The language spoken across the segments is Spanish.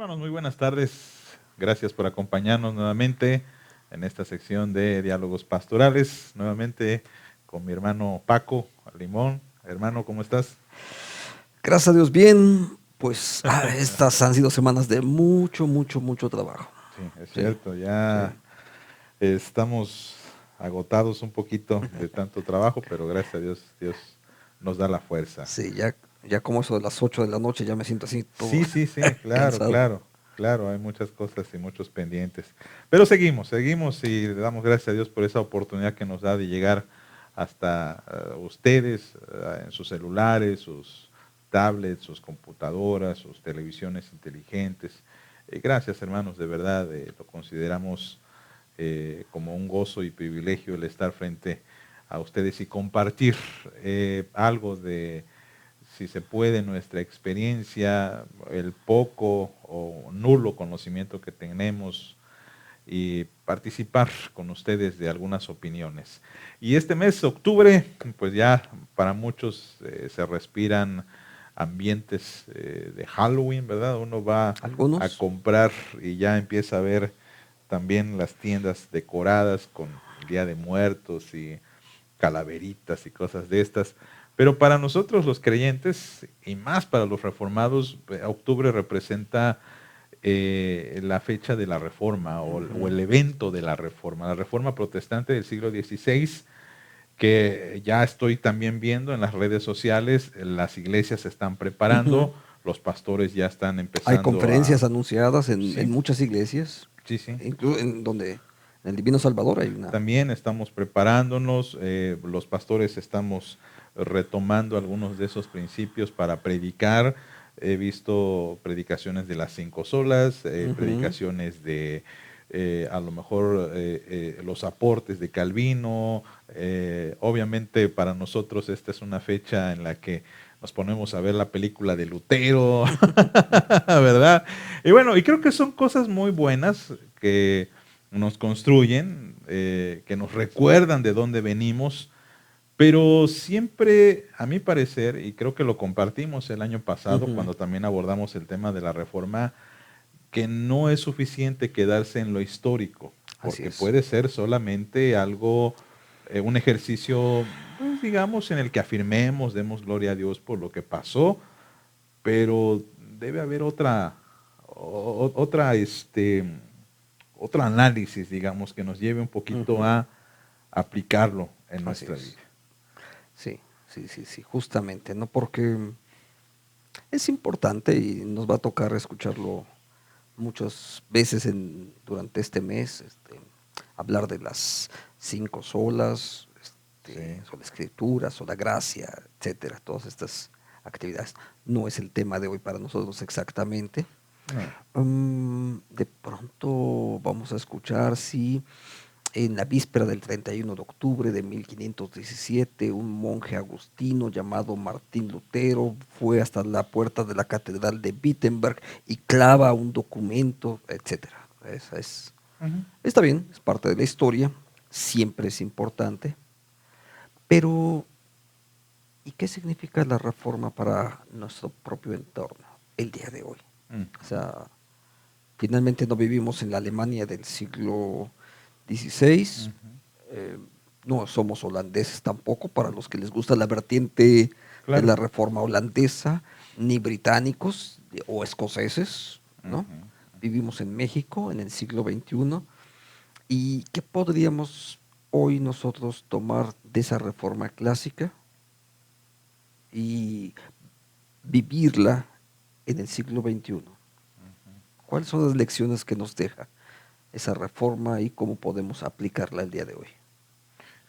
Hermanos, muy buenas tardes. Gracias por acompañarnos nuevamente en esta sección de Diálogos Pastorales. Nuevamente con mi hermano Paco Limón. Hermano, ¿cómo estás? Gracias a Dios, bien. Pues estas han sido semanas de mucho trabajo. Sí, es Sí, cierto, sí, ya estamos agotados un poquito de tanto trabajo, pero gracias a Dios, Dios nos da la fuerza. sí, ya como eso de las 8 de la noche ya me siento así todo Sí, claro, cansado. claro, hay muchas cosas y muchos pendientes. Pero seguimos y le damos gracias a Dios por esa oportunidad que nos da de llegar hasta ustedes en sus celulares, sus tablets, sus computadoras, sus televisiones inteligentes. Gracias, hermanos, de verdad, lo consideramos como un gozo y privilegio el estar frente a ustedes y compartir algo de, si se puede, nuestra experiencia, el poco o nulo conocimiento que tenemos y participar con ustedes de algunas opiniones. Y este mes, octubre, pues ya para muchos se respiran ambientes de Halloween, ¿verdad? Uno va a Algunos, comprar y ya empieza a ver también las tiendas decoradas con el Día de Muertos y calaveritas y cosas de estas. Pero para nosotros los creyentes, y más para los reformados, octubre representa la fecha de la Reforma o el evento de la Reforma protestante del siglo XVI, que ya estoy también viendo en las redes sociales, las iglesias se están ujú. preparando, los pastores ya están Hay empezando a... conferencias anunciadas en Sí, muchas iglesias, sí. incluso en donde en el Divino Salvador hay una. También estamos preparándonos, los pastores estamos retomando algunos de esos principios para predicar. He visto predicaciones de las 5 solas, Ujú. predicaciones de a lo mejor los aportes de Calvino. Obviamente para nosotros esta es una fecha en la que nos ponemos a ver la película de Lutero, ¿verdad? Y bueno, y creo que son cosas muy buenas que nos construyen, que nos recuerdan de dónde venimos, pero siempre, a mi parecer, y creo que lo compartimos el año pasado Ujú. cuando también abordamos el tema de la reforma, que no es suficiente quedarse en lo histórico, Así porque es. puede ser solamente algo, un ejercicio, pues digamos, en el que afirmemos, demos gloria a Dios por lo que pasó, pero debe haber otra, otro análisis, digamos, que nos lleve un poquito Ujú. a aplicarlo en Así nuestra es. vida. Sí, justamente, ¿no? Porque es importante y nos va a tocar escucharlo muchas veces durante este mes, hablar de las 5 solas, Sí. sola escritura, sola gracia, etcétera, todas estas actividades. No es el tema de hoy para nosotros exactamente. No. De pronto vamos a escuchar si en la víspera del 31 de octubre de 1517, un monje agustino llamado Martín Lutero fue hasta la puerta de la catedral de Wittenberg y clava un documento, etcétera. Ujú. Está bien, es parte de la historia, siempre es importante, pero ¿y qué significa la reforma para nuestro propio entorno el día de hoy? Mm. O sea, finalmente no vivimos en la Alemania del siglo XVI, Ujú. no somos holandeses tampoco, para los que les gusta la vertiente de Claro. la reforma holandesa, ni británicos o escoceses, ¿no? Ujú. Vivimos en México en el siglo XXI. ¿Y qué podríamos hoy nosotros tomar de esa reforma clásica y vivirla en el siglo XXI? ¿Cuáles son las lecciones que nos deja esa reforma y cómo podemos aplicarla el día de hoy?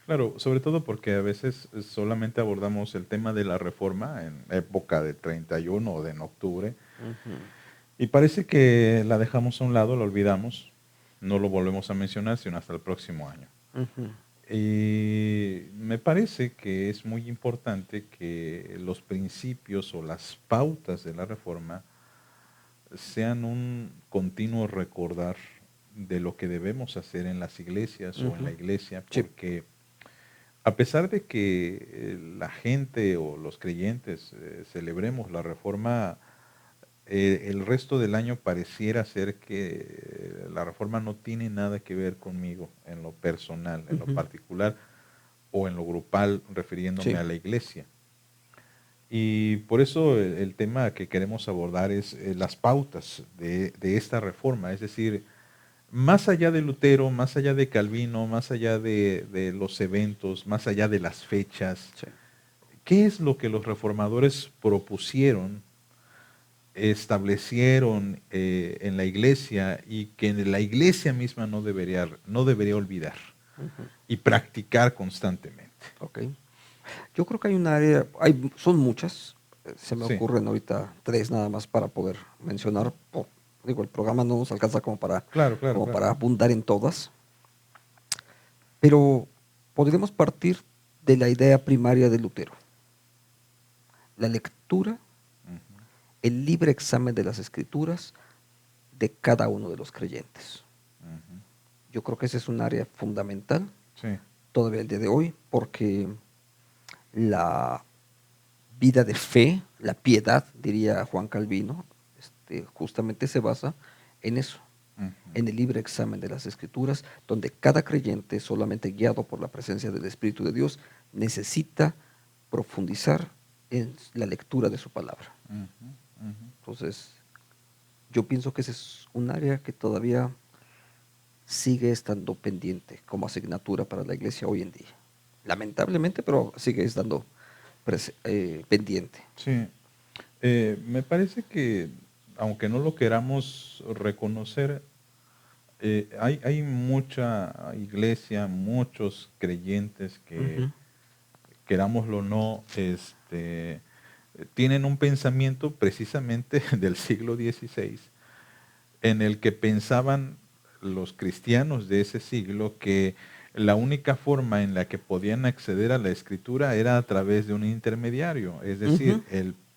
Claro, sobre todo porque a veces solamente abordamos el tema de la reforma en época de 31 o de en octubre Ujú, y parece que la dejamos a un lado, la olvidamos, no lo volvemos a mencionar sino hasta el próximo año. ujú, Y me parece que es muy importante que los principios o las pautas de la reforma sean un continuo recordar de lo que debemos hacer en las iglesias o en la ujú. iglesia, Sí. porque a pesar de que la gente o los creyentes celebremos la reforma, el resto del año pareciera ser que la reforma no tiene nada que ver conmigo en lo personal, en lo Ujú. particular o en lo grupal, refiriéndome Sí. a la iglesia. Y por eso el tema que queremos abordar es las pautas de esta reforma, es decir, más allá de Lutero, más allá de Calvino, más allá de los eventos, más allá de las fechas, Sí. ¿qué es lo que los reformadores propusieron, establecieron en la iglesia y que la iglesia misma no debería olvidar Ujú. y practicar constantemente? Ok. Yo creo que hay un área, son muchas, se me Sí, ocurren ahorita tres nada más para poder mencionar. Digo, el programa no nos alcanza claro, claro, como claro. para abundar en todas, pero podríamos partir de la idea primaria de Lutero, la lectura, Ujú, el libre examen de las escrituras de cada uno de los creyentes. ujú. Yo creo que ese es un área fundamental Sí, todavía el día de hoy, porque la vida de fe, la piedad, diría Juan Calvino, justamente se basa en eso, ujú, en el libre examen de las Escrituras, donde cada creyente, solamente guiado por la presencia del Espíritu de Dios, necesita profundizar en la lectura de su palabra. ujú, ujú. Entonces, yo pienso que ese es un área que todavía sigue estando pendiente como asignatura para la iglesia hoy en día. Lamentablemente, pero sigue estando pendiente. Sí. Me parece que, aunque no lo queramos reconocer, hay mucha iglesia, muchos creyentes que, Ujú. querámoslo o no, tienen un pensamiento precisamente del siglo XVI, en el que pensaban los cristianos de ese siglo que la única forma en la que podían acceder a la escritura era a través de un intermediario, es Ujú. decir,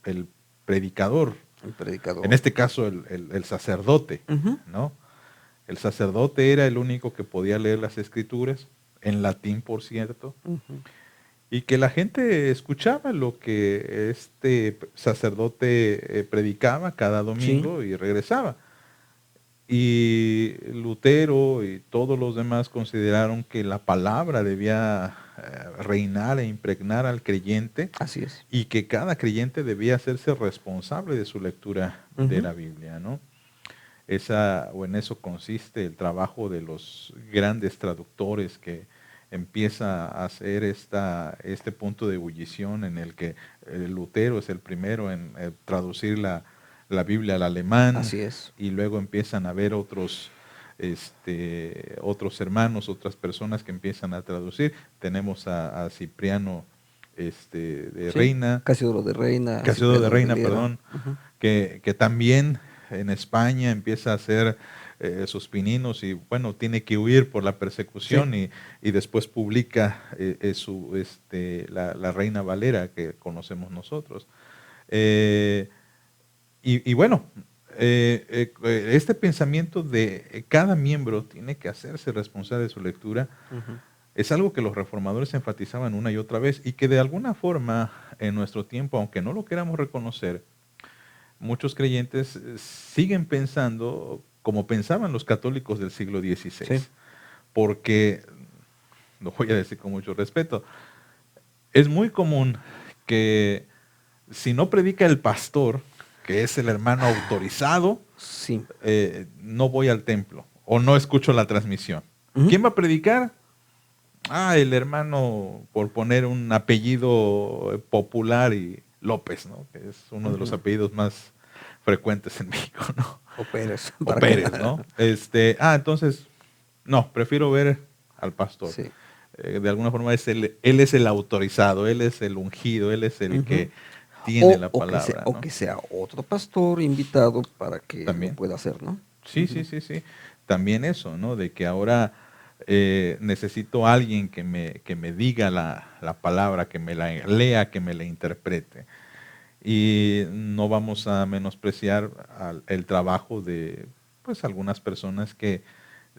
el predicador, El en predicador. este caso el sacerdote, Ujú. ¿no? El sacerdote era el único que podía leer las escrituras, en latín por cierto, Ujú. y que la gente escuchaba lo que este sacerdote predicaba cada Sí. domingo y regresaba. Y Lutero y todos los demás consideraron que la palabra debía reinar e impregnar al creyente Así es. y que cada creyente debía hacerse responsable de su lectura de Ujú. la Biblia, ¿no? O en eso consiste el trabajo de los grandes traductores que empieza a hacer este punto de ebullición en el que Lutero es el primero en traducir la Biblia al alemán Así es. y luego empiezan a haber otros hermanos, otras personas que empiezan a traducir. Tenemos a Cipriano de Sí. Reina, Casiodoro de Reina, Casiodoro de Cipriano de Reina, Riviera. perdón, Ujú. que también en España empieza a hacer sus pininos y bueno, tiene que huir por la Sí. persecución y después publica la Reina Valera que conocemos nosotros. Eh, y bueno, este pensamiento de cada miembro tiene que hacerse responsable de su lectura Ujú. es algo que los reformadores enfatizaban una y otra vez y que de alguna forma en nuestro tiempo, aunque no lo queramos reconocer, muchos creyentes siguen pensando como pensaban los católicos del siglo Sí. XVI, porque, lo voy a decir con mucho respeto, es muy común que si no predica el pastor, que es el hermano autorizado, Sí. no voy al templo o no escucho la transmisión. Ujú. ¿Quién va a predicar? Ah, el hermano, por poner un apellido popular y López, ¿no? Que es uno de los Ujú. apellidos más frecuentes en México, ¿no? O Pérez, O para que Pérez, ¿no? Entonces, no, prefiero ver al pastor. sí. De alguna forma él es el autorizado, él es el ungido, él es el Ujú. que tiene la O palabra, ¿no? que sea otro pastor invitado para que lo También. pueda hacer, ¿no? Sí, sí, Ujú. sí, sí. También eso, ¿no? De que ahora necesito a alguien que me diga la palabra, que me la lea, que me la interprete. Y no vamos a menospreciar el trabajo de pues algunas personas que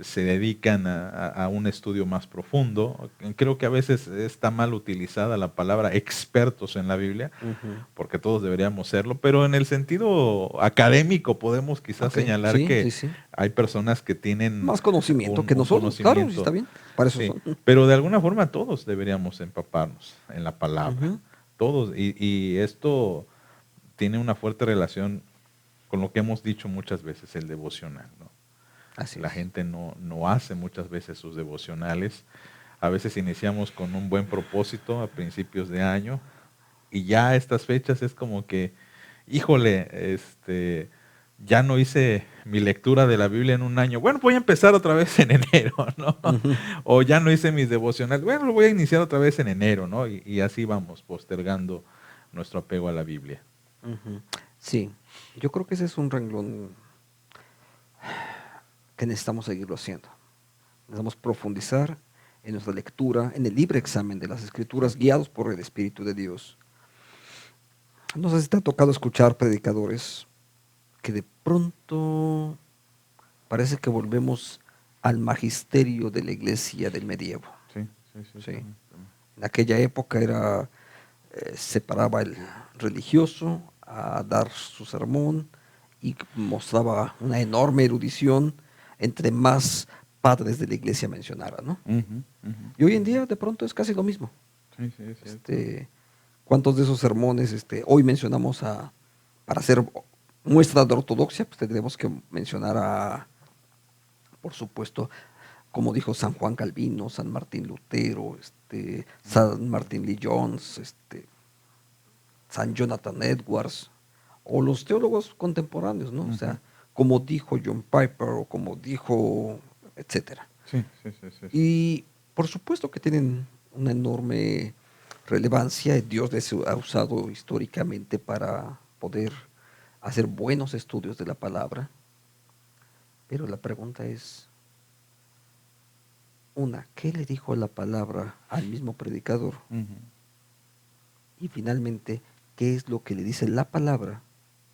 se dedican a un estudio más profundo. Creo que a veces está mal utilizada la palabra expertos en la Biblia, Ujú. porque todos deberíamos serlo, pero en el sentido académico podemos quizás Ok, señalar sí, que sí, sí. hay personas que tienen Más conocimiento que un nosotros, claro, sí está conocimiento, bien. Para eso sí, son. pero de alguna forma todos deberíamos empaparnos en la palabra, Ujú. todos, y esto tiene una fuerte relación con lo que hemos dicho muchas veces, el devocional, ¿no? Así La es. gente no hace muchas veces sus devocionales. A veces iniciamos con un buen propósito a principios de año y ya a estas fechas es como que, híjole, ya no hice mi lectura de la Biblia en un año. Bueno, voy a empezar otra vez en enero, ¿no? Ujú. O ya no hice mis devocionales. Bueno, lo voy a iniciar otra vez en enero, ¿no? Y así vamos postergando nuestro apego a la Biblia. Ujú. Sí, yo creo que ese es un renglón que necesitamos seguirlo haciendo. Necesitamos profundizar en nuestra lectura, en el libre examen de las Escrituras, guiados por el Espíritu de Dios. No sé si te ha tocado escuchar predicadores que de pronto parece que volvemos al magisterio de la iglesia del medievo. Sí, sí, sí, ¿Sí? también, también. En aquella época era, separaba el religioso a dar su sermón y mostraba una enorme erudición entre más padres de la iglesia mencionara, ¿no? Ujú, ujú, Y hoy en ujú. día de pronto es casi lo mismo. Sí, sí, es cierto. Este, ¿Cuántos de esos sermones hoy mencionamos para hacer muestra de ortodoxia? Pues tendremos que mencionar por supuesto, como dijo San Juan Calvino, San Martín Lutero, San Martín Lee Jones, San Jonathan Edwards, o los teólogos contemporáneos, ¿no? O Ujú. sea, como dijo John Piper o como dijo, etcétera. Sí, sí, sí, sí, sí. Y por supuesto que tienen una enorme relevancia. Dios les ha usado históricamente para poder hacer buenos estudios de la palabra. Pero la pregunta es, ¿qué le dijo la palabra al mismo predicador? Ujú, Y finalmente, ¿qué es lo que le dice la palabra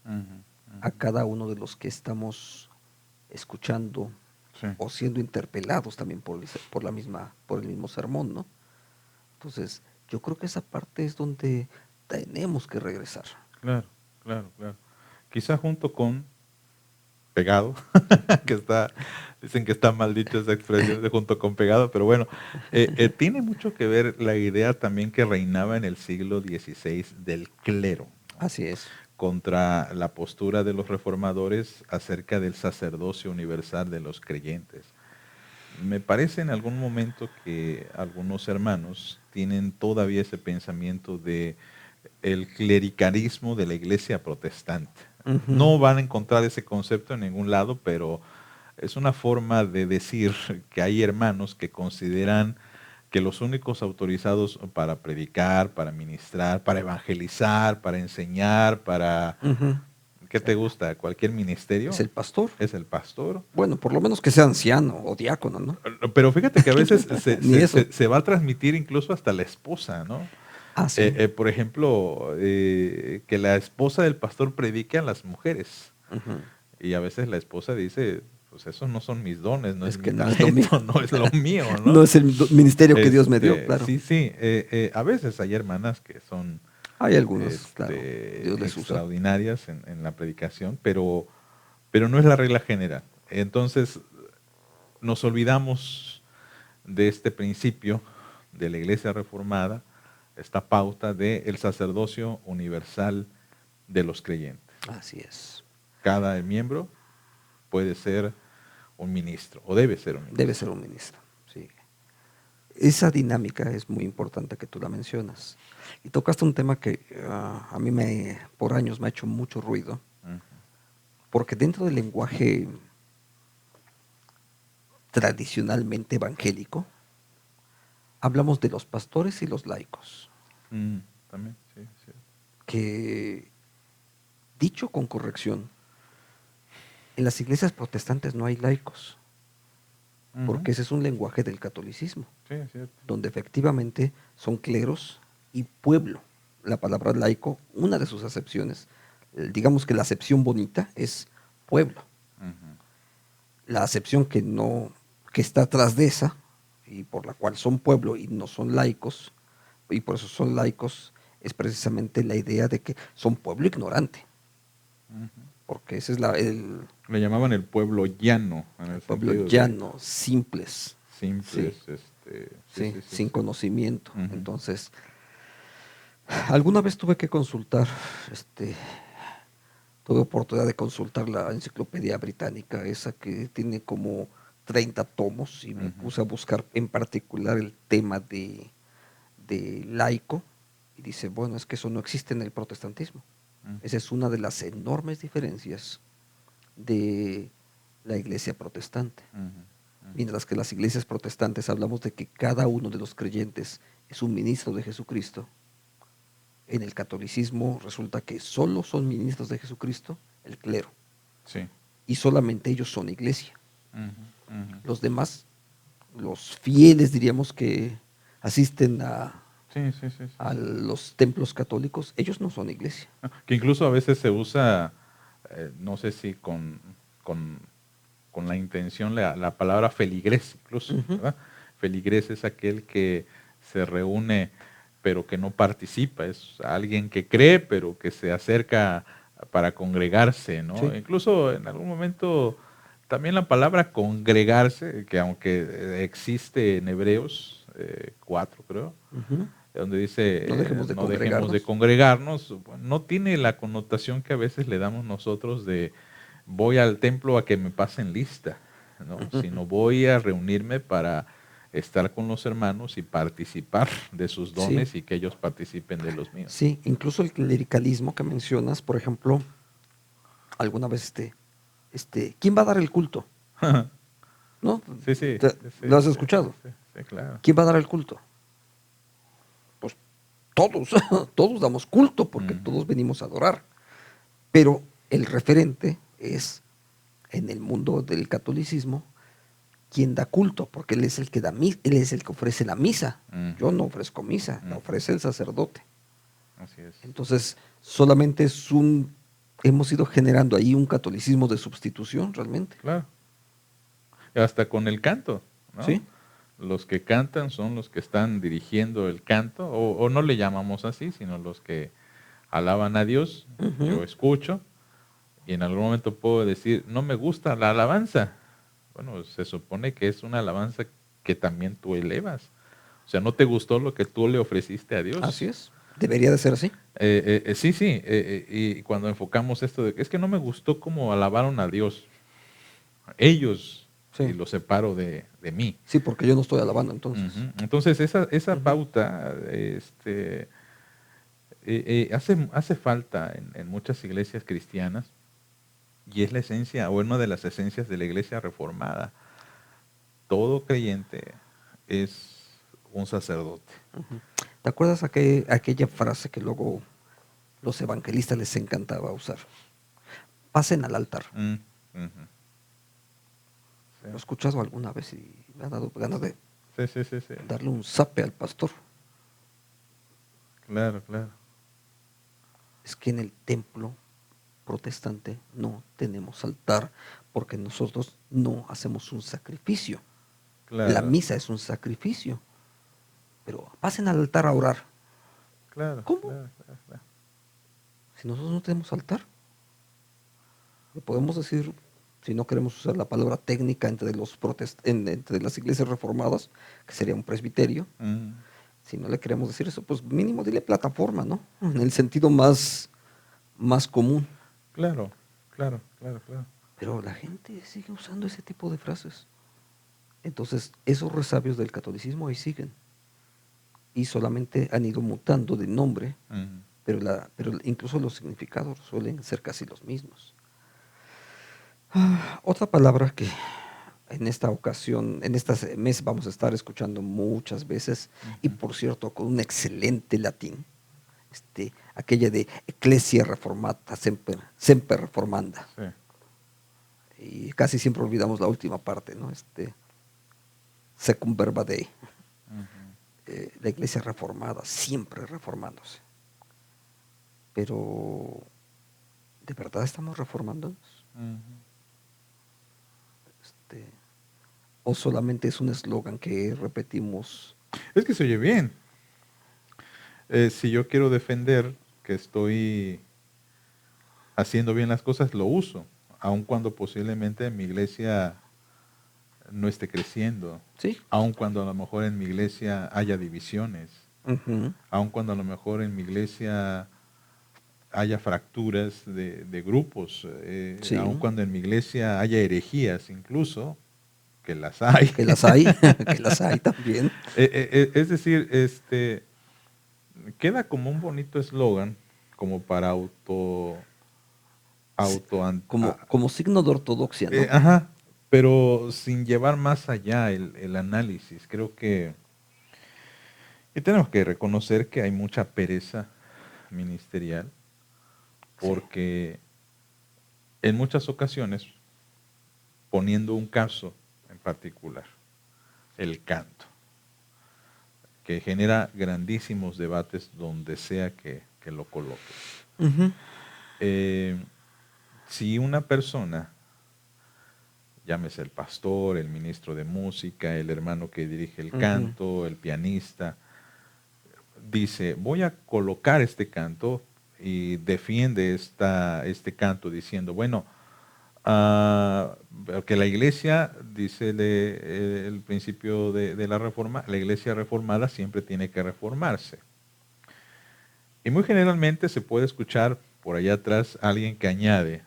ujú, a ujú. cada uno de los que estamos escuchando Sí, o siendo interpelados también por el mismo sermón, ¿no? Entonces, yo creo que esa parte es donde tenemos que regresar. claro, claro, claro. Quizá junto con pegado, dicen que está mal dicho esa expresión de junto con pegado, pero bueno, tiene mucho que ver la idea también que reinaba en el siglo XVI del clero, ¿no? Así es. Contra la postura de los reformadores acerca del sacerdocio universal de los creyentes. Me parece en algún momento que algunos hermanos tienen todavía ese pensamiento de el clericalismo de la iglesia protestante. Ujú. No van a encontrar ese concepto en ningún lado, pero es una forma de decir que hay hermanos que consideran que los únicos autorizados para predicar, para ministrar, para evangelizar, para enseñar, para, Ujú. ¿qué te gusta? Cualquier Es ministerio, el pastor. es el pastor. Bueno, por lo menos que sea anciano o diácono, ¿no? Pero fíjate que a veces se, Ni se- eso. se- se va a transmitir incluso hasta la esposa, ¿no? Ah, sí. Por ejemplo, que la esposa del pastor predique a las mujeres. Ujú. Y a veces la esposa dice, pues esos no son mis dones, no es Es mi que no es lo mío. talento, no es lo mío, No ¿no? es el ministerio que Dios me dio, claro. Sí, sí, a veces hay hermanas que son Hay algunos, claro, Dios les usa. extraordinarias en la predicación, pero no es la regla general. Entonces, nos olvidamos de este principio de la Iglesia Reformada, esta pauta del sacerdocio universal de los creyentes. Así es. Cada miembro puede ser un ministro, o debe ser un Debe ministro. ser un ministro, sí. Esa dinámica es muy importante que tú la mencionas. Y tocaste un tema que a mí por años me ha hecho mucho ruido, Ujú, porque dentro del lenguaje tradicionalmente evangélico, hablamos de los pastores y los laicos, mm, también, sí, sí. que, dicho con corrección, en las iglesias protestantes no hay laicos, Ujú, porque ese es un lenguaje del catolicismo, sí, es cierto. donde efectivamente son cleros y pueblo. La palabra laico, una de sus acepciones, digamos que la acepción bonita es pueblo. Ujú, La acepción que no que está atrás de esa, y por la cual son pueblo y no son laicos, y por eso son laicos, es precisamente la idea de que son pueblo ignorante, porque ese es Le llamaban el pueblo llano, en el el pueblo sentido de llano, simples, sí, simples, sí, sí, sí, sí, sin sí. conocimiento. Ujú, Entonces, alguna vez tuve que consultar, este, tuve oportunidad de consultar la enciclopedia británica, esa que tiene como 30 tomos, y me ujú, puse a buscar en particular el tema de laico, y dice, bueno, es que eso no existe en el protestantismo. ujú, Esa es una de las enormes diferencias de la iglesia protestante. ujú, ujú. Mientras que las iglesias protestantes hablamos de que cada uno de los creyentes es un ministro de Jesucristo, en el catolicismo resulta que solo son ministros de Jesucristo el clero, Sí. y solamente ellos son iglesia. Ujú, ujú. Los demás, los fieles, diríamos, que asisten Sí, sí, sí, sí, a sí. los templos católicos, ellos no son iglesia. Que incluso a veces se usa, no sé si con, con la intención, la palabra feligres incluso, Ujú. ¿verdad? Feligres es aquel que se reúne pero que no participa, es alguien que cree pero que se acerca para congregarse, ¿no? Sí. Incluso en algún momento también la palabra congregarse, que aunque existe en Hebreos 4 creo, Ujú. donde dice No dejemos de no dejemos de congregarnos. congregarnos, bueno, no tiene la connotación que a veces le damos nosotros de voy al templo a que me pasen lista, ¿no? Sino voy a reunirme para estar con los hermanos y participar de sus Sí, dones y que ellos participen de los míos. sí, incluso el clericalismo que mencionas, por ejemplo, alguna vez ¿quién va a dar el culto? ¿No? Sí, sí, sí, ¿Lo sí, has sí, sí, escuchado? sí, sí, claro. ¿Quién va a dar el culto? Pues todos, todos damos culto porque Ujú, todos venimos a adorar. Pero el referente es, en el mundo del catolicismo, quien da culto, porque él es el que él es el que ofrece la misa. Yo ujú, no ofrezco misa, la ujú. ofrece el sacerdote. Así es. Entonces, solamente hemos ido generando ahí un catolicismo de sustitución realmente. Claro. Y hasta con el canto, ¿no? ¿Sí? Los que cantan son los que están dirigiendo el canto, o no le llamamos así, sino los que alaban a Dios. Ujú. Yo escucho y en algún momento puedo decir, no me gusta la alabanza. Bueno, se supone que es una alabanza que también tú elevas. O sea, ¿no te gustó lo que tú le ofreciste a Así Dios? es. Debería de ser así. Sí, sí, y cuando enfocamos esto de que es que no me gustó cómo alabaron a Dios, ellos, y Sí. los separo de mí. Sí, porque yo no estoy alabando entonces. Ujú. Entonces, esa Ujú. pauta hace falta en muchas iglesias cristianas y es la esencia, o una de las esencias de la iglesia reformada. Todo creyente es un sacerdote. Ujú. ¿Te acuerdas aquella frase que luego los evangelistas les encantaba usar? Pasen al altar. Mm, ujú. Sí, Lo he escuchado alguna vez y me ha dado ganas de sí, sí, sí, sí. darle un zape al pastor. Claro, claro, Es que en el templo protestante no tenemos altar porque nosotros no hacemos un sacrificio. La claro, misa es un sacrificio, pero pasen al altar a orar. claro, ¿Cómo? claro, claro, claro. Si nosotros no tenemos altar, le podemos decir, si no queremos usar la palabra técnica entre las iglesias reformadas, que sería un presbiterio, Mm, si no le queremos decir eso, pues mínimo dile plataforma, ¿no? En el sentido más común. claro, claro, claro, claro. Pero la gente sigue usando ese tipo de frases. Entonces, esos resabios del catolicismo ahí siguen. Y solamente han ido mutando de nombre, Mm, pero incluso los significados suelen ser casi los mismos. Otra palabra que en esta ocasión, en este mes vamos a estar escuchando muchas veces, y ujú. por cierto, con un excelente latín, aquella de Ecclesia Reformata semper reformanda. Sí. Y casi siempre olvidamos la última parte, ¿no? Secum verba Dei. Ujú, La iglesia reformada, siempre reformándose. Pero, ¿de verdad estamos reformándonos? ujú. Este, ¿O solamente es un eslogan que repetimos? Es que se oye bien. Si yo quiero defender que estoy haciendo bien las cosas, lo uso, aun cuando posiblemente mi iglesia no esté creciendo, Sí. aun cuando a lo mejor en mi iglesia haya divisiones, Ujú. aun cuando a lo mejor en mi iglesia haya fracturas de grupos, Sí, aun cuando en mi iglesia haya herejías incluso, que las hay. que las hay, que las hay también. Es decir, queda como un bonito eslogan como para Sí, auto, como signo de ortodoxia, ¿no? ajá, pero sin llevar más allá el análisis. Creo que y tenemos que reconocer que hay mucha pereza ministerial, Sí. porque en muchas ocasiones, poniendo un caso en particular, el canto, que genera grandísimos debates donde sea que lo coloques. Ujú. Si una persona, llámese el pastor, el ministro de música, el hermano que dirige el Ujú. canto, el pianista, dice, voy a colocar este canto y defiende este canto diciendo, bueno, que la iglesia, dice el principio de la reforma, la iglesia reformada siempre tiene que reformarse. Y muy generalmente se puede escuchar por allá atrás alguien que añade,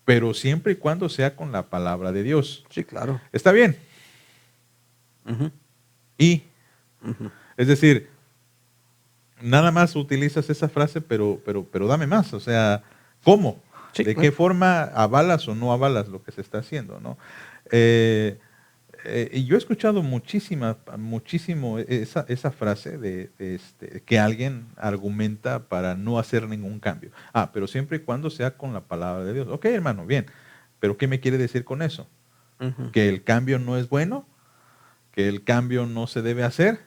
pero siempre y cuando sea con la palabra de Dios. Sí, claro. Está bien. Ujú. Y, Ujú. es decir, nada más utilizas esa frase, pero dame más. O sea, ¿cómo? Sí, ¿De qué claro. forma avalas o no avalas lo que se está haciendo, ¿no? Y yo he escuchado muchísimo esa frase que alguien argumenta para no hacer ningún cambio. Pero siempre y cuando sea con la palabra de Dios. Ok, hermano, bien. Pero ¿qué me quiere decir con eso? Ujú. ¿Que el cambio no es bueno? ¿Que el cambio no se debe hacer?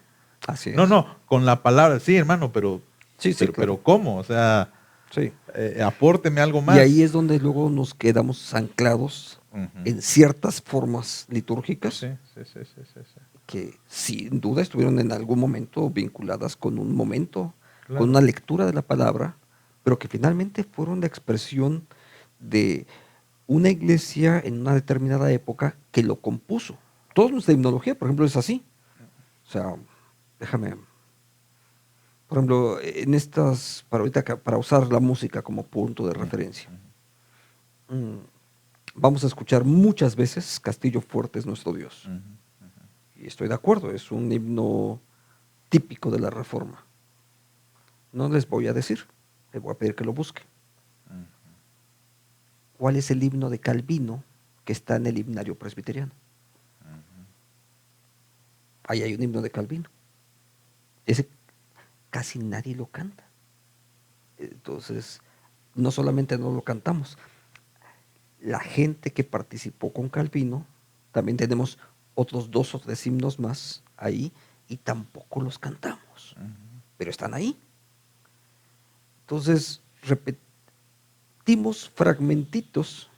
Así No, es. no, con la palabra, sí, hermano, Sí, sí, claro. pero ¿cómo? O sea, Sí. apórteme algo Y ahí más. es donde luego nos quedamos anclados Ujú. en ciertas formas Sí, litúrgicas sí, sí, sí, sí, sí. que sin duda estuvieron en algún momento vinculadas con un momento, con Claro. una lectura de la palabra, pero que finalmente fueron la expresión de una iglesia en una determinada época que lo compuso. Toda nuestra himnología, por ejemplo, es así. O sea, déjame, por ejemplo, en estas, para ahorita, para usar la música como punto de Ujú, referencia. ujú, Mm, Vamos a escuchar muchas veces Castillo Fuerte es nuestro Dios. ujú, Y estoy de acuerdo, es un himno típico de la Reforma. No les voy a decir, les voy a pedir que lo busquen. ujú, ¿Cuál es el himno de Calvino que está en el himnario presbiteriano? ujú. Ahí hay un himno de Calvino. Ese casi nadie lo canta. Entonces, no solamente no lo cantamos, la gente que participó con Calvino, también tenemos otros 2 o 3 himnos más ahí y tampoco los cantamos, pero están ahí. Entonces, repetimos fragmentitos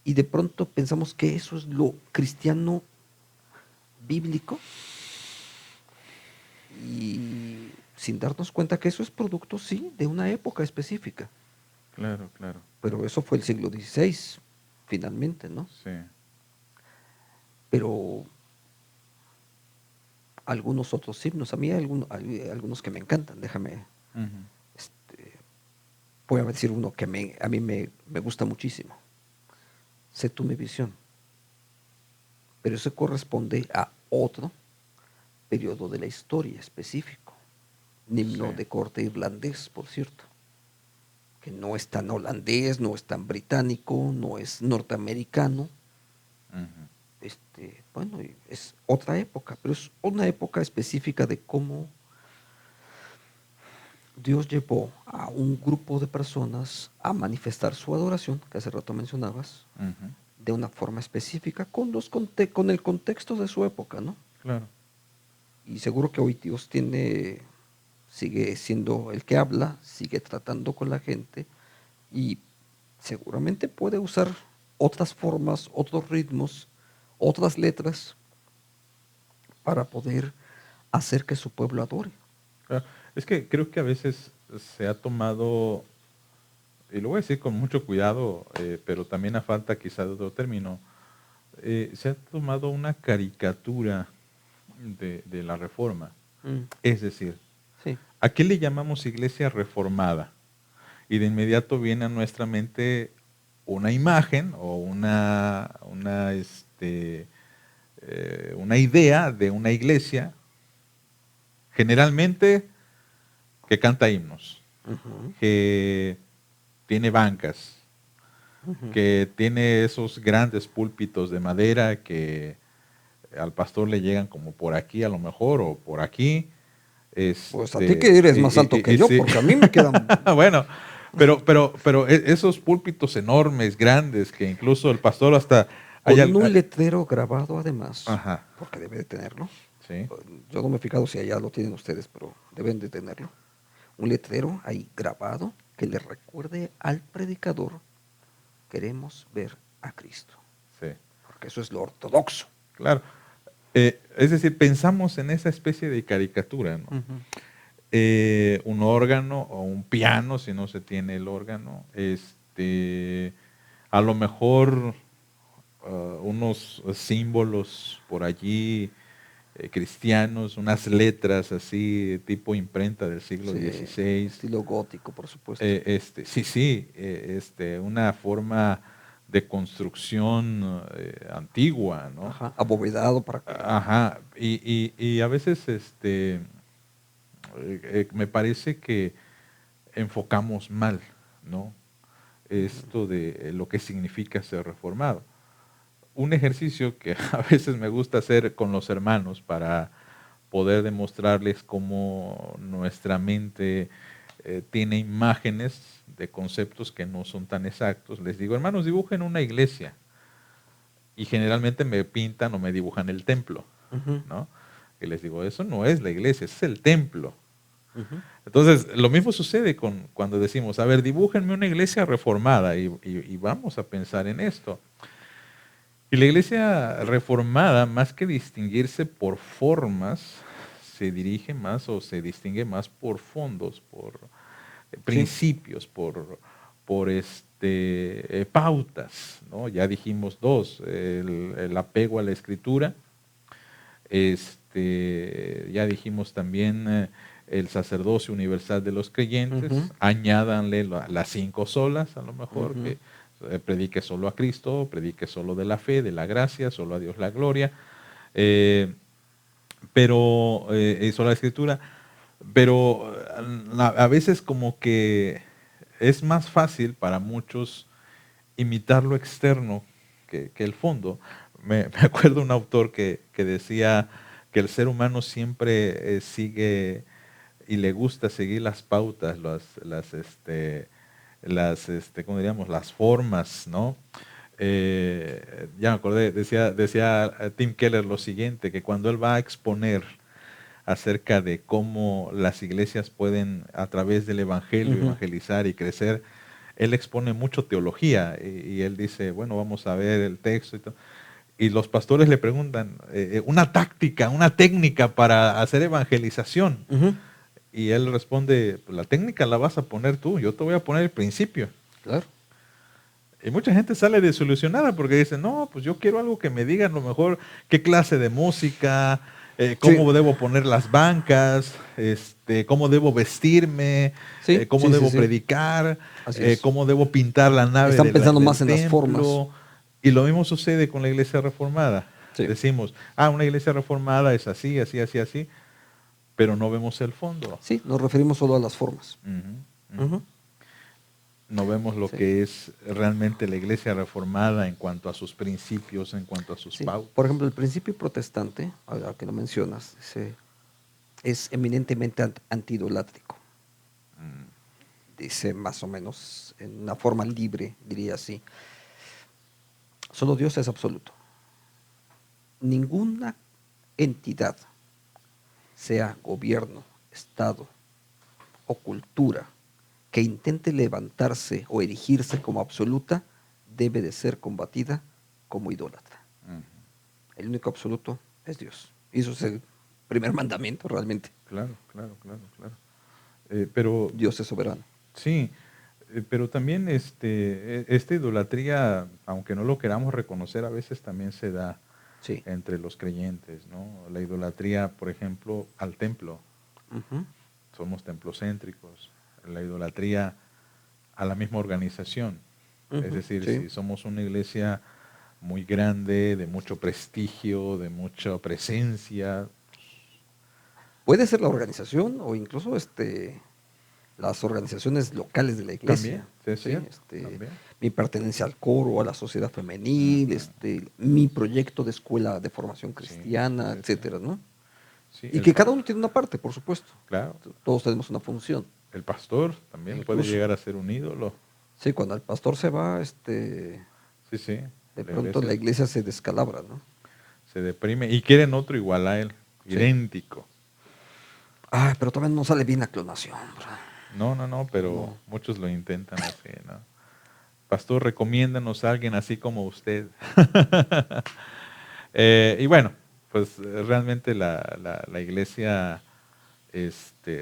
y de pronto pensamos que eso es lo cristiano bíblico y sin darnos cuenta que eso es producto, sí, de una época específica, Claro, claro. pero eso fue el siglo XVI, finalmente, ¿no? Sí. Pero algunos otros himnos, a mí hay algunos que me encantan, déjame, Ujú, este, voy a decir uno que a mí me gusta muchísimo, Sé tú mi visión, pero eso corresponde a otro periodo de la historia específico, un sí. himno de corte irlandés, por cierto, que no es tan holandés, no es tan británico, no es norteamericano, Ujú, bueno, es otra época, pero es una época específica de cómo Dios llevó a un grupo de personas a manifestar su adoración, que hace rato mencionabas, ujú, de una forma específica con el contexto de su época, ¿no? claro. Y seguro que hoy Dios sigue siendo el que habla, sigue tratando con la gente y seguramente puede usar otras formas, otros ritmos, otras letras para poder hacer que su pueblo adore. Claro. Es que creo que a veces se ha tomado, y lo voy a decir con mucho cuidado, pero también a falta quizá de otro término, se ha tomado una caricatura de la reforma. Es decir, Sí. ¿a qué le llamamos iglesia reformada? Y de inmediato viene a nuestra mente una imagen o una idea de una iglesia, generalmente que canta himnos, Ujú, que tiene bancas, ujú. que tiene esos grandes púlpitos de madera que al pastor le llegan como por aquí a lo mejor o por aquí. Pues a ti que eres más alto que yo, Sí. porque a mí me quedan Bueno, pero esos púlpitos enormes, grandes, que incluso el pastor hasta con un letrero grabado además, Ajá, porque debe de tenerlo. sí, Yo no me he fijado si allá lo tienen ustedes, pero deben de tenerlo. Un letrero ahí grabado que le recuerde al predicador: queremos ver a Cristo, sí, porque eso es lo ortodoxo. claro. Es decir, pensamos en esa especie de caricatura, ¿no? Ujú. Un órgano o un piano, si no se tiene el órgano, a lo mejor unos símbolos por allí cristianos, unas letras así tipo imprenta del siglo Sí, XVI. estilo gótico, por supuesto. Sí, una forma de construcción antigua, ¿no? Ajá, abovedado para que... Ajá, y a veces me parece que enfocamos mal, ¿no? Esto de lo que significa ser reformado. Un ejercicio que a veces me gusta hacer con los hermanos para poder demostrarles cómo nuestra mente tiene imágenes de conceptos que no son tan exactos. Les digo, hermanos, dibujen una iglesia. Y generalmente me pintan o me dibujan el templo, Ujú, ¿no? Y les digo, eso no es la iglesia, ese es el templo. ujú. Entonces, lo mismo sucede cuando decimos, a ver, dibújenme una iglesia reformada y vamos a pensar en esto. Y la iglesia reformada, más que distinguirse por formas, se dirige más o se distingue más por fondos, por Sí. principios, por pautas, ¿no? Ya dijimos dos, el apego a la escritura, ya dijimos también el sacerdocio universal de los creyentes, Ujú, añádanle las 5 solas, a lo mejor, ujú. que predique solo a Cristo, predique solo de la fe, de la gracia, solo a Dios la gloria, eh, pero solo la escritura, pero a veces como que es más fácil para muchos imitar lo externo que el fondo. Me acuerdo un autor que decía que el ser humano siempre sigue y le gusta seguir las pautas, ¿cómo diríamos? Las formas, ¿no? Ya me acordé, decía Tim Keller lo siguiente, que cuando él va a exponer acerca de cómo las iglesias pueden a través del evangelio Ujú. evangelizar y crecer, él expone mucho teología y él dice, bueno, vamos a ver el texto y todo. Y los pastores le preguntan, una táctica, una técnica para hacer evangelización. Ujú. Y él responde, pues la técnica la vas a poner tú, yo te voy a poner el principio. Claro. Y mucha gente sale desilusionada porque dice, no, pues yo quiero algo que me digan a lo mejor qué clase de música, Sí, cómo debo poner las bancas, cómo debo vestirme, sí, cómo sí, sí, debo sí. predicar, Así es. cómo debo pintar la nave Están pensando del más en las formas. templo. Y lo mismo sucede con la iglesia reformada. Sí, Decimos, una iglesia reformada es así, así, así, así, pero no vemos el fondo. sí, nos referimos solo a las formas. Ujú, ujú. Ujú. No vemos lo Sí, que es realmente la iglesia reformada en cuanto a sus principios, en cuanto a sus sí. Por pautas. ejemplo, el principio protestante, ahora que lo mencionas, es eminentemente antiidolátrico. Mm, Dice más o menos en una forma libre, diría así. Solo Dios es absoluto. Ninguna entidad, sea gobierno, Estado o cultura, que intente levantarse o erigirse como absoluta, debe de ser combatida como idólatra. mm. El único absoluto es Dios. Y eso es el primer mandamiento realmente. Claro, claro, claro, claro. Pero Dios es soberano. sí, pero también esta idolatría, aunque no lo queramos reconocer, a veces también se da Sí. entre los creyentes, ¿no? La idolatría, por ejemplo, al templo. Ujú, Somos templocéntricos. La idolatría a la misma organización. Es ujú, decir, sí. si somos una iglesia muy grande, de mucho prestigio, de mucha presencia, Puede ser la organización o incluso las organizaciones locales de la también, iglesia, sí es ¿sí? cierto, también. Mi pertenencia al coro, a la sociedad femenil, Ujú. mi proyecto de escuela de formación Sí, cristiana, sí, sí. etcétera, ¿no? Sí, Y que cada uno tiene una parte, por supuesto. claro. Todos tenemos una función. El pastor también puede Incluso, llegar a ser un ídolo. sí, cuando el pastor se va, Sí, sí. de La pronto iglesia la iglesia se descalabra, ¿no? se deprime y quieren otro igual a él, Sí. idéntico. Ay, pero todavía no sale bien la clonación, ¿verdad? No, no, no, pero No. muchos lo intentan así, ¿no? Pastor, recomiéndanos a alguien así como usted. Y bueno, pues realmente la iglesia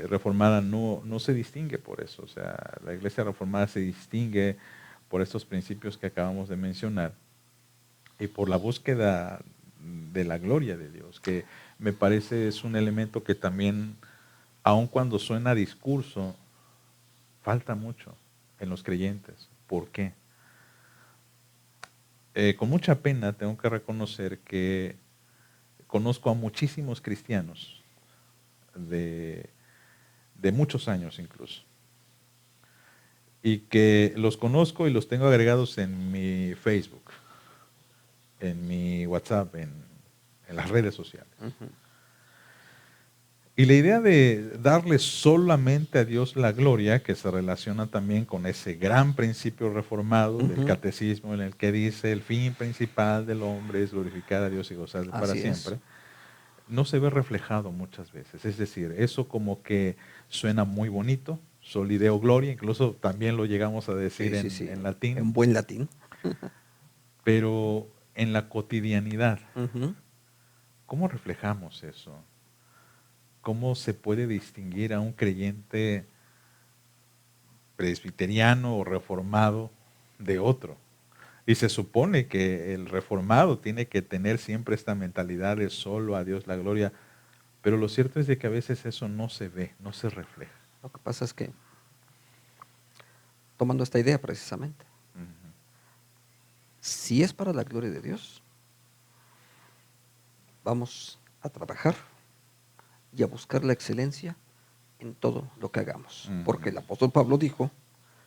reformada no se distingue por eso. O sea, la iglesia reformada se distingue por estos principios que acabamos de mencionar y por la búsqueda de la gloria de Dios, que me parece es un elemento que también, aun cuando suena a discurso, falta mucho en los creyentes. ¿Por qué? Con mucha pena tengo que reconocer que conozco a muchísimos cristianos de, de muchos años incluso, y que los conozco y los tengo agregados en mi Facebook, en mi WhatsApp, en las redes sociales. Ujú. Y la idea de darle solamente a Dios la gloria, que se relaciona también con ese gran principio reformado del Ujú. catecismo en el que dice el fin principal del hombre es glorificar a Dios y gozarle para Así es. siempre, no se ve reflejado muchas veces. Es decir, eso como que suena muy bonito, solideo gloria, incluso también lo llegamos a decir Sí, sí, sí. en latín, En buen latín. pero en la cotidianidad, Ujú. ¿cómo reflejamos eso? ¿Cómo se puede distinguir a un creyente presbiteriano o reformado de otro? Y se supone que el reformado tiene que tener siempre esta mentalidad de solo a Dios la gloria, pero lo cierto es de que a veces eso no se ve, no se refleja. Lo que pasa es que, tomando esta idea precisamente, Ujú. si es para la gloria de Dios, vamos a trabajar y a buscar la excelencia en todo lo que hagamos. Porque Ujú. el apóstol Pablo dijo,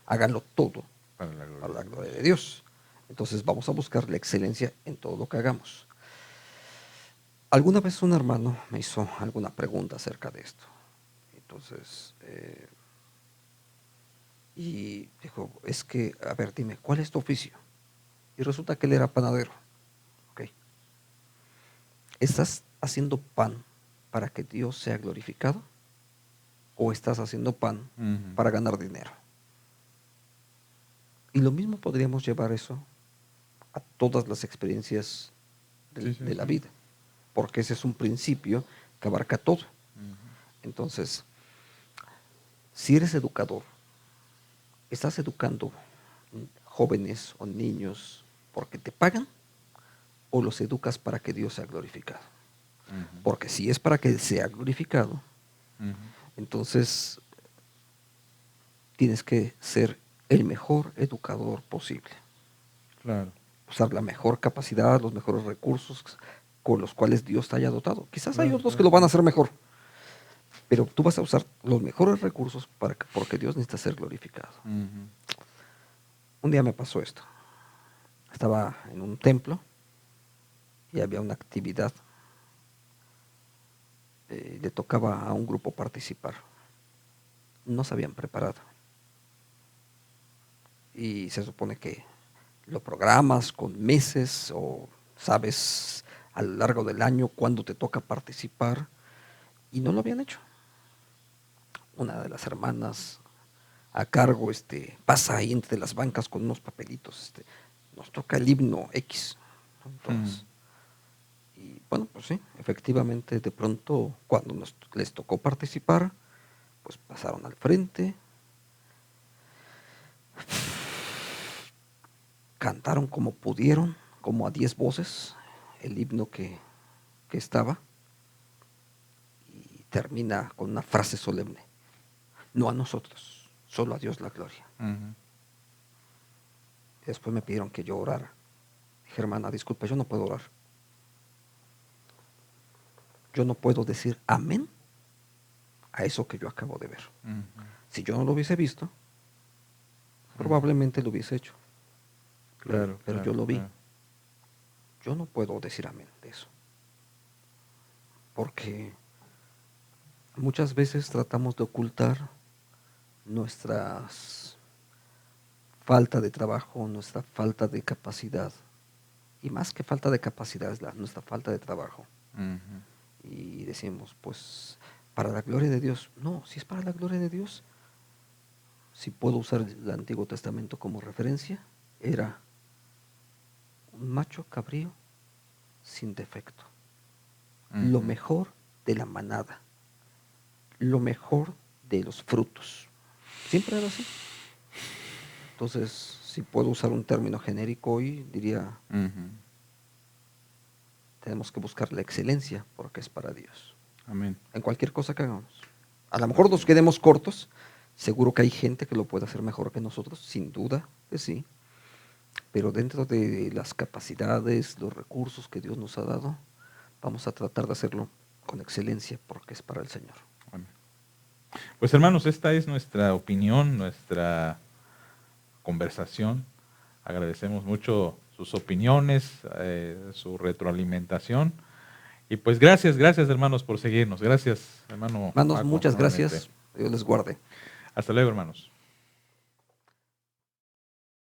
háganlo todo Para la gloria para la de gloria Dios. de Dios. Entonces vamos a buscar la excelencia en todo lo que hagamos. Alguna vez un hermano me hizo alguna pregunta acerca de esto. Entonces, y dijo, es que, a ver, dime, ¿cuál es tu oficio? Y resulta que él era panadero. Ok. ¿Estás haciendo pan para que Dios sea glorificado? ¿O estás haciendo pan Ujú. para ganar dinero? Y lo mismo podríamos llevar eso a todas las experiencias Sí, sí, de la sí. vida, porque ese es un principio que abarca todo. Ujú. Entonces, si eres educador, estás educando jóvenes o niños porque te pagan o los educas para que Dios sea glorificado. Ujú. Porque si es para que sea glorificado, Ujú. entonces tienes que ser el mejor educador posible. Claro. Usar la mejor capacidad, los mejores recursos con los cuales Dios te haya dotado. Quizás hay Claro, otros que claro, lo van a claro. hacer mejor, pero tú vas a usar los mejores recursos porque Dios necesita ser glorificado. Ujú. Un día me pasó esto. Estaba en un templo y había una actividad. Le tocaba a un grupo participar. No se habían preparado. Y se supone que lo programas con meses o sabes a lo largo del año cuándo te toca participar y no lo habían hecho. Una de las hermanas a cargo pasa ahí entre las bancas con unos papelitos, nos toca el himno X, ¿no? Ujú. Todas. Y bueno, pues sí, efectivamente, de pronto, cuando les tocó participar, pues pasaron al frente, cantaron como pudieron, como a 10 voces, el himno que estaba, y termina con una frase solemne: no a nosotros, solo a Dios la gloria. Ujú. Y después me pidieron que yo orara. Dije: hermana, disculpe, yo no puedo orar. Yo no puedo decir amén a eso que yo acabo de ver. Ujú. Si yo no lo hubiese visto, probablemente lo hubiese hecho. Claro, Pero claro, yo lo vi. claro. Yo no puedo decir amén de eso. Porque muchas veces tratamos de ocultar nuestra falta de trabajo, nuestra falta de capacidad. Y más que falta de capacidad es nuestra falta de trabajo. Ujú. Y decimos, pues, para la gloria de Dios. No, si es para la gloria de Dios, si puedo usar el Antiguo Testamento como referencia, era un macho cabrío sin defecto. Lo Ujú. mejor de la manada, lo mejor de los frutos. Siempre era así. Entonces, si puedo usar un término genérico hoy, diría, Ujú. tenemos que buscar la excelencia porque es para Dios. Amén. En cualquier cosa que hagamos. A lo mejor nos quedemos cortos, seguro que hay gente que lo puede hacer mejor que nosotros, sin duda que sí, pero dentro de las capacidades, los recursos que Dios nos ha dado, vamos a tratar de hacerlo con excelencia porque es para el Señor. Amén. Pues hermanos, esta es nuestra opinión, nuestra conversación. Agradecemos mucho sus opiniones, su retroalimentación. Y pues gracias, gracias hermanos por seguirnos. Gracias, hermano Hermanos, Paco, muchas nuevamente. gracias. Dios les guarde. Hasta luego, hermanos.